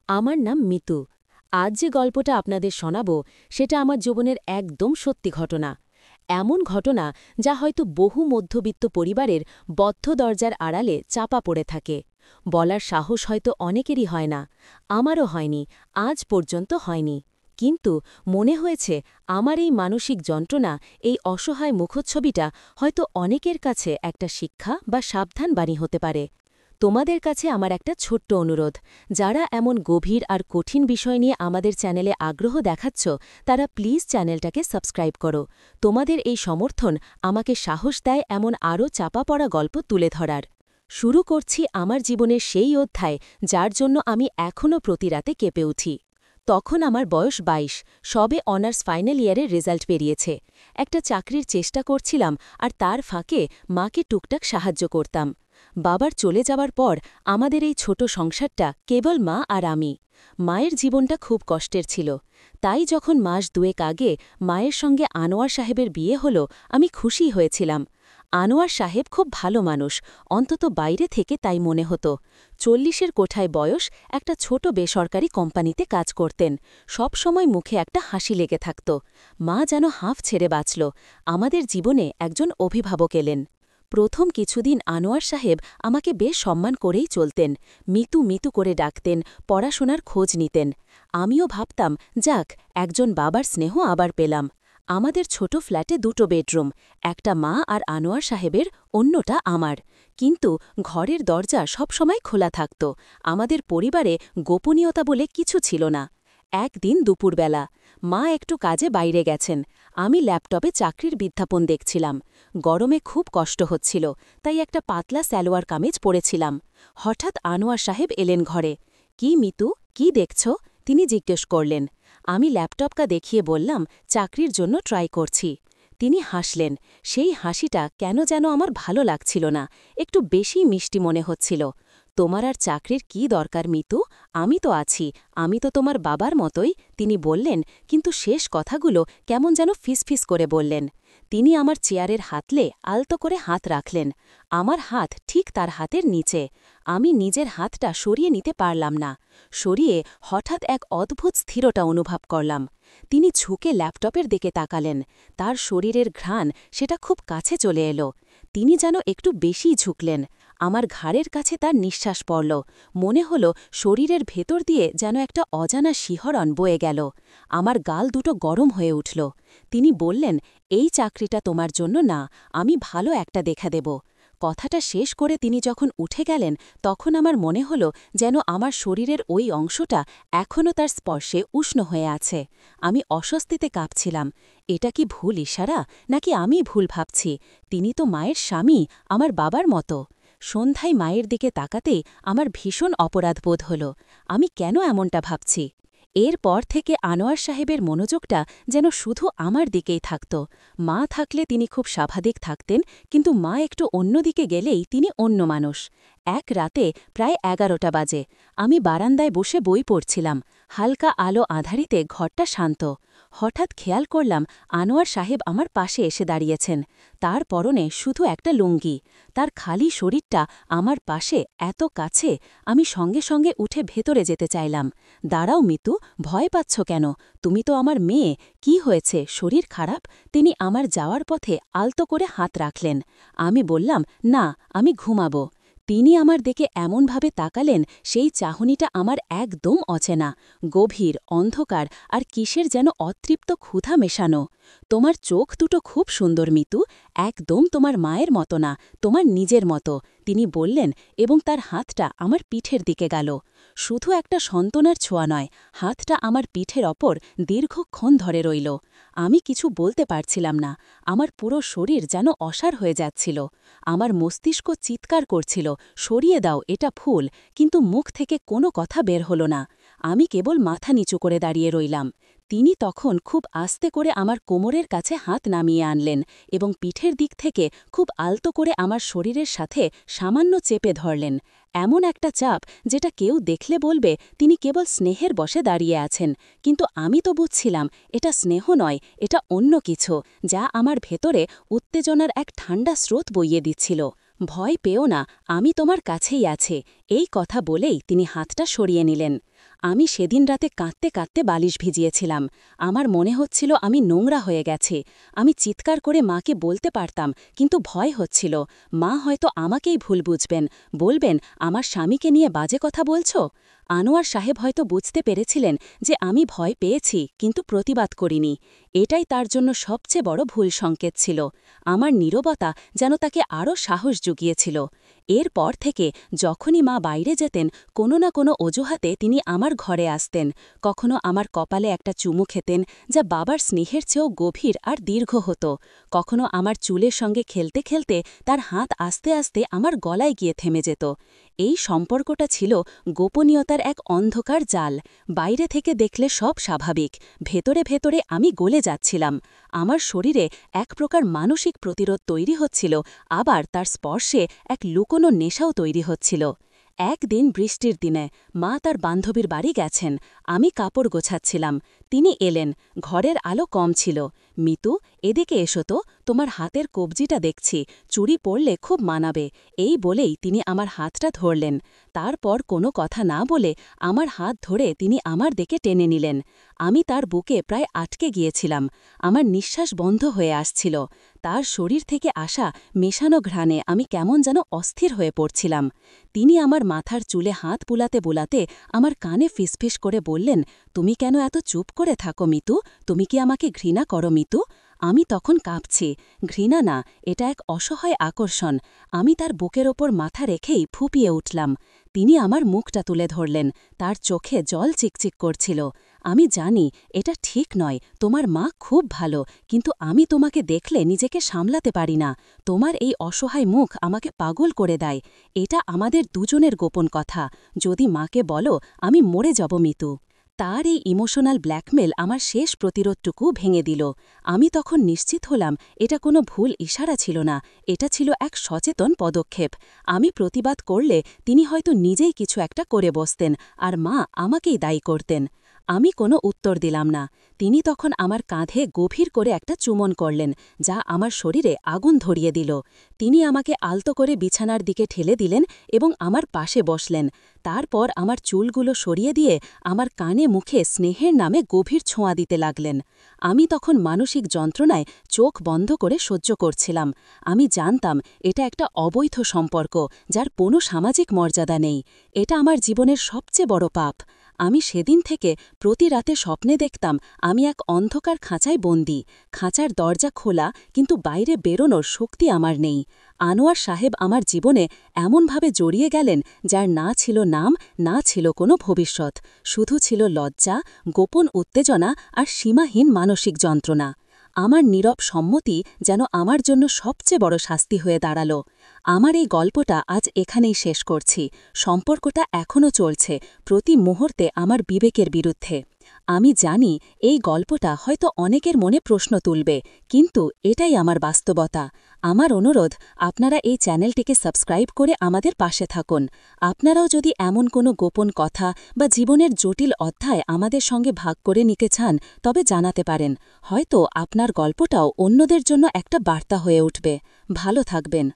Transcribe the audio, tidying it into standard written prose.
আমার নাম মিতু। আজ যে গল্পটা আপনাদের শোনাব সেটা আমার জীবনের একদম সত্যি ঘটনা। এমন ঘটনা যা হয়তো বহু মধ্যবিত্ত পরিবারের বদ্ধ দরজার আড়ালে চাপা পড়ে থাকে। বলার সাহস হয়তো অনেকেরই হয় না, আমারও হয়নি, আজ পর্যন্ত হয়নি। কিন্তু মনে হয়েছে আমার এই মানসিক যন্ত্রণা, এই অসহায় মুখচ্ছবিটা হয়তো অনেকের কাছে একটা শিক্ষা বা সাবধান বাণী হতে পারে। তোমাদের কাছে আমার একটা ছোট্ট অনুরোধ, যারা এমন গভীর আর কঠিন বিষয় নিয়ে আমাদের চ্যানেলে আগ্রহ দেখাচ্ছ তারা প্লিজ চ্যানেলটাকে সাবস্ক্রাইব করো। তোমাদের এই সমর্থন আমাকে সাহস দেয় এমন আরও চাপা পড়া গল্প তুলে ধরার। শুরু করছি আমার জীবনের সেই অধ্যায় যার জন্য আমি এখনও প্রতি রাতে কেঁপে উঠি। তখন আমার বয়স ২২, সবে অনার্স ফাইনাল ইয়ারের রেজাল্ট বেরিয়েছে। একটা চাকরির চেষ্টা করছিলাম আর তার ফাঁকে মাকে টুকটাক সাহায্য করতাম। বাবার চলে যাওয়ার পর আমাদের এই ছোট সংসারটা কেবল মা আর আমি। মায়ের জীবনটা খুব কষ্টের ছিল। তাই যখন মাস দুয়েক আগে মায়ের সঙ্গে আনোয়ার সাহেবের বিয়ে হলো, আমি খুশি হয়েছিলাম। আনোয়ার সাহেব খুব ভালো মানুষ, অন্তত বাইরে থেকে তাই মনে হতো। ৪০-এর কোঠায় বয়স, একটা ছোট বেসরকারি কোম্পানিতে কাজ করতেন। সব সময় মুখে একটা হাসি লেগে থাকত। মা যেন হাঁফ ছেড়ে বাঁচল। আমাদের জীবনে একজন অভিভাবক এলেন। প্রথম কিছুদিন আনোয়ার সাহেব আমাকে বেশ সম্মান করেই চলতেন। মিতু মিতু করে ডাকতেন, পড়াশোনার খোঁজ নিতেন। আমিও ভাবতাম, যাক, একজন বাবার স্নেহ আবার পেলাম। আমাদের ছোট ফ্ল্যাটে দুটো বেডরুম, একটা মা আর আনোয়ার সাহেবের, অন্যটা আমার। কিন্তু ঘরের দরজা সবসময় খোলা থাকত। আমাদের পরিবারে গোপনীয়তা বলে কিছু ছিল না। একদিন দুপুরবেলা মা একটু কাজে বাইরে গেছেন। আমি ল্যাপটপে চাকরির বিজ্ঞাপন দেখছিলাম। গরমে খুব কষ্ট হচ্ছিল, তাই একটা পাতলা সালোয়ার কামিজ পরেছিলাম। হঠাৎ আনোয়ার সাহেব এলেন ঘরে। কি মিতু, কি দেখছ? তিনি জিজ্ঞেস করলেন। আমি ল্যাপটপটা দেখিয়ে বললাম, চাকরির জন্য ট্রাই করছি। তিনি হাসলেন। সেই হাসিটা কেন যেন আমার ভালো লাগছিল না, একটু বেশি মিষ্টি মনে হচ্ছিল। তোমার আর চাকরির কি দরকার মিতু, আমি তো আছি, আমি তো তোমার বাবার মতোই, তিনি বললেন। কিন্তু শেষ কথাগুলো কেমন যেন ফিসফিস করে বললেন। তিনি আমার চেয়ারের হাতলে আলতো করে হাত রাখলেন। আমার হাত ঠিক তার হাতের নিচে। আমি নিজের হাতটা সরিয়ে নিতে পারলাম না। সরিয়ে হঠাৎ এক অদ্ভুত স্থিরতা অনুভব করলাম। তিনি ঝুঁকে ল্যাপটপের দিকে তাকালেন। তার শরীরের ঘ্রাণ, সেটা খুব কাছে চলে এলো। তিনি যেন একটু বেশিই ঝুঁকলেন। আমার ঘাড়ের কাছে তার নিঃশ্বাস পড়ল। মনে হল শরীরের ভেতর দিয়ে যেন একটা অজানা শিহরণ বয়ে গেল। আমার গাল দুটো গরম হয়ে উঠল। তিনি বললেন, এই চাকরিটা তোমার জন্য না, আমি ভালো একটা দেখা দেব। কথাটা শেষ করে তিনি যখন উঠে গেলেন, তখন আমার মনে হল যেন আমার শরীরের ওই অংশটা এখনও তার স্পর্শে উষ্ণ হয়ে আছে। আমি অস্বস্তিতে কাঁপছিলাম। এটা কি ভুল ইশারা, নাকি আমি ভুল ভাবছি? তিনি তো মায়ের স্বামী, আমার বাবার মতো। সন্ধ্যায় মায়ের দিকে তাকাতেই আমার ভীষণ অপরাধবোধ হল। আমি কেন এমনটা ভাবছি? এরপর থেকে আনোয়ার সাহেবের মনোযোগটা যেন শুধু আমার দিকেই থাকত। মা থাকলে তিনি খুব স্বাভাবিক থাকতেন, কিন্তু মা একটু অন্যদিকে গেলেই তিনি অন্য মানুষ। এক রাতে প্রায় ১১টা বাজে আমি বারান্দায় বসে বই পড়ছিলাম। হালকা আলো আধারিতে ঘরটা শান্ত। হঠাৎ খেয়াল করলাম আনোয়ার সাহেব আমার পাশে এসে দাঁড়িয়েছেন। তার পরনে শুধু একটা লুঙ্গি। তার খালি শরীরটা আমার পাশে এত কাছে, আমি সঙ্গে সঙ্গে উঠে ভেতরে যেতে চাইলাম। দাঁড়াও মিতু, ভয় পাচ্ছ কেন? তুমি তো আমার মেয়ে, কি হয়েছে, শরীর খারাপ? তিনি আমার যাওয়ার পথে আলতো করে হাত রাখলেন। আমি বললাম, না, আমি ঘুমাবো। তিনি আমার দিকে এমনভাবে তাকালেন, সেই চাহনিটা আমার একদম অচেনা, গভীর, অন্ধকার আর কিসের যেন অতৃপ্ত ক্ষুধা মেশানো। তোমার চোখ দুটো খুব সুন্দর মিতু, একদম তোমার মায়ের মতো না, তোমার নিজের মতো, তিনি বললেন, এবং তার হাতটা আমার পিঠের দিকে গেল। শুধু একটা সন্তনার ছোঁয়া নয়, হাতটা আমার পিঠের ওপর দীর্ঘক্ষণ ধরে রইল। আমি কিছু বলতে পারছিলাম না। আমার পুরো শরীর যেন অসাড় হয়ে যাচ্ছিল। আমার মস্তিষ্ক চিৎকার করছিল, সরিয়ে দাও, এটা ফুল, কিন্তু মুখ থেকে কোনো কথা বের হলো না। আমি কেবল মাথা নিচু করে দাঁড়িয়ে রইলাম। তিনি তখন খুব আস্তে করে আমার কোমরের কাছে হাত নামিয়ে আনলেন এবং পিঠের দিক থেকে খুব আলতো করে আমার শরীরের সাথে সামান্য চেপে ধরলেন। এমন একটা চাপ যেটা কেউ দেখলে বলবে তিনি কেবল স্নেহের বশে দাঁড়িয়ে আছেন, কিন্তু আমি তো বুঝছিলাম এটা স্নেহ নয়, এটা অন্য কিছু, যা আমার ভেতরে উত্তেজনার এক ঠান্ডা স্রোত বইয়ে দিচ্ছিল। ভয় পেও না, আমি তোমার কাছেই আছে, এই কথা বলেই তিনি হাতটা সরিয়ে নিলেন। আমি সেদিন রাতে কাঁদতে কাঁদতে বালিশ ভিজিয়েছিলাম। আমার মনে হচ্ছিল আমি নোংরা হয়ে গেছি। আমি চিৎকার করে মাকে বলতে পারতাম, কিন্তু ভয় হচ্ছিল মা হয়তো আমাকেই ভুল বুঝবেন, বলবেন আমার স্বামীকে নিয়ে বাজে কথা বলছ। আনোয়ার সাহেব হয়তো বুঝতে পেরেছিলেন যে আমি ভয় পেয়েছি, কিন্তু প্রতিবাদ করিনি। এটাই তার জন্য সবচেয়ে বড় ভুল সংকেত ছিল। আমার নীরবতা যেন তাকে আরও সাহস জুগিয়েছিল। এরপর থেকে যখনই মা বাইরে যেতেন, কোনো না কোনো অজুহাতে তিনি আমার ঘরে আসতেন। কখনো আমার কপালে একটা চুমু খেতেন, যা বাবার স্নেহের চেয়েও গভীর আর দীর্ঘ হতো। কখনো আমার চুলের সঙ্গে খেলতে খেলতে তার হাত আস্তে আস্তে আমার গলায় গিয়ে থেমে যেত। এই সম্পর্কটা ছিল গোপনীয়তার এক অন্ধকার জাল। বাইরে থেকে দেখলে সব স্বাভাবিক, ভেতরে ভেতরে আমি গলে যাচ্ছিলাম। আমার শরীরে এক প্রকার মানসিক প্রতিরোধ তৈরি হচ্ছিল, আবার তার স্পর্শে এক লুকোনো নেশাও তৈরি হচ্ছিল। একদিন বৃষ্টির দিনে মা তার বান্ধবীর বাড়ি গেছেন। আমি কাপড় গোছাচ্ছিলাম। তিনি এলেন। ঘরের আলো কম ছিল। মিতু, এদিকে এসো তো, তোমার হাতের কবজিটা দেখছি, চুড়ি পরলে খুব মানাবে। এই বলেই তিনি আমার হাতটা ধরলেন। তারপর কোনো কথা না বলে আমার হাত ধরে তিনি আমার দিকে টেনে নিলেন। আমি তার বুকে প্রায় আটকে গিয়েছিলাম। আমার নিঃশ্বাস বন্ধ হয়ে আসছিল। তার শরীর থেকে আসা মেশানো ঘ্রাণে আমি কেমন যেন অস্থির হয়ে পড়ছিলাম। তিনি আমার মাথার চুলে হাত বুলাতে বুলাতে আমার কানে ফিসফিস করে বললেন, তুমি কেন এত চুপ করে থাকো মিতু? তুমি কি আমাকে ঘৃণা করো মিতু? আমি তখন কাঁপছি। ঘৃণা না, এটা এক অসহায় আকর্ষণ। আমি তার বুকের ওপর মাথা রেখেই ফুপিয়ে উঠলাম। তিনি আমার মুখটা তুলে ধরলেন। তার চোখে জল চিকচিক করছিল। আমি জানি এটা ঠিক নয়, তোমার মা খুব ভালো, কিন্তু আমি তোমাকে দেখলে নিজেকে সামলাতে পারি না। তোমার এই অসহায় মুখ আমাকে পাগল করে দেয়। এটা আমাদের দুজনের গোপন কথা। যদি মাকে বলো, আমি মরে যাব মিতু। তার এই ইমোশনাল ব্ল্যাকমেল আমার শেষ প্রতিরোধটুকু ভেঙে দিল। আমি তখন নিশ্চিত হলাম এটা কোনো ভুল ইশারা ছিল না, এটা ছিল এক সচেতন পদক্ষেপ। আমি প্রতিবাদ করলে তিনি হয়তো নিজেই কিছু একটা করে বসতেন, আর মা আমাকেই দায়ী করতেন। আমি কোনো উত্তর দিলাম না। তিনি তখন আমার কাঁধে গভীর করে একটা চুমন করলেন, যা আমার শরীরে আগুন ধরিয়ে দিল। তিনি আমাকে আলতো করে বিছানার দিকে ঠেলে দিলেন এবং আমার পাশে বসলেন। তারপর আমার চুলগুলো সরিয়ে দিয়ে আমার কানে মুখে স্নেহের নামে গভীর ছোঁয়া দিতে লাগলেন। আমি তখন মানসিক যন্ত্রণায় চোখ বন্ধ করে সহ্য করছিলাম। আমি জানতাম এটা একটা অবৈধ সম্পর্ক, যার কোনো সামাজিক মর্যাদা নেই। এটা আমার জীবনের সবচেয়ে বড় পাপ। আমি সেদিন থেকে প্রতি রাতে স্বপ্নে দেখতাম আমি এক অন্ধকার খাঁচায় বন্দী। খাঁচার দরজা খোলা, কিন্তু বাইরে বেরোনোর শক্তি আমার নেই। আনোয়ার সাহেব আমার জীবনে এমনভাবে জড়িয়ে গেলেন, যার না ছিল নাম, না ছিল কোনো ভবিষ্যৎ। শুধু ছিল লজ্জা, গোপন উত্তেজনা আর সীমাহীন মানসিক যন্ত্রণা। আমার নীরব সম্মতি যেন আমার জন্য সবচেয়ে বড় শাস্তি হয়ে দাঁড়াল। আমার এই গল্পটা আজ এখানেই শেষ করছি। সম্পর্কটা এখনও চলছে, প্রতি মুহূর্তে আমার বিবেকের বিরুদ্ধে। আমি জানি এই গল্পটা হয়তো অনেকের মনে প্রশ্ন তুলবে, কিন্তু এটাই আমার বাস্তবতা। আমার অনুরোধ, আপনারা এই চ্যানেলটিকে সাবস্ক্রাইব করে আমাদের পাশে থাকুন। আপনারাও যদি এমন কোনো গোপন কথা বা জীবনের জটিল অধ্যায় আমাদের সঙ্গে ভাগ করে নিতে চান, তবে জানাতে পারেন। হয়তো আপনার গল্পটাও অন্যদের জন্য একটা বার্তা হয়ে উঠবে। ভালো থাকবেন।